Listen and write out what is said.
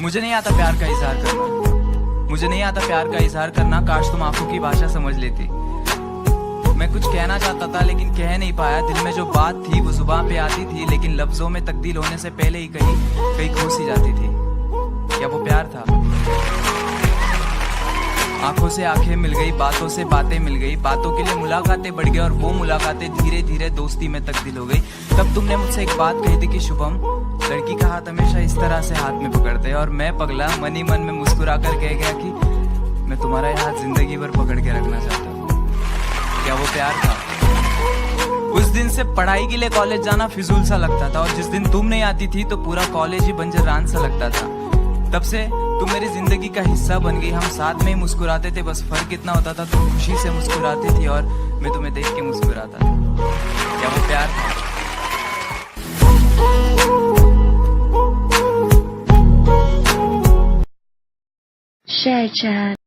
मुझे नहीं आता प्यार का इजहार करना, मुझे नहीं आता प्यार का इजहार करना। काश तुम आंखों की भाषा समझ लेती। मैं कुछ कहना चाहता था लेकिन कह नहीं पाया। दिल में जो बात थी वो जुबान पे आती थी, लेकिन लफ्जों में तब्दील होने से पहले ही कहीं कहीं खो सी जाती थी। क्या वो प्यार था? आंखों से आंखें मिल गई, बातों से बातें मिल गई, बातों के लिए मुलाकातें बढ़ गई और वो मुलाकातें धीरे धीरे दोस्ती में तब्दील हो गई। तब तुमने मुझसे एक बात कही थी कि शुभम, लड़की का हाथ हमेशा इस तरह से हाथ में पकड़ते, और मैं पगला मन ही मन में मुस्कुरा कर कह गया कि मैं तुम्हारा यह हाथ जिंदगी भर पकड़ के रखना चाहता हूँ। क्या वो प्यार था? उस दिन से पढ़ाई के लिए कॉलेज जाना फिजूल सा लगता था, और जिस दिन तुम नहीं आती थी तो पूरा कॉलेज ही बंजर रान सा लगता था। तब से तुम मेरी जिंदगी का हिस्सा बन गई। हम साथ में ही मुस्कुराते थे, बस फर्क इतना होता था तुम खुशी से मुस्कुराती थी और मैं तुम्हें देख के मुस्कुराता था। क्या वो प्यार था? Share chat.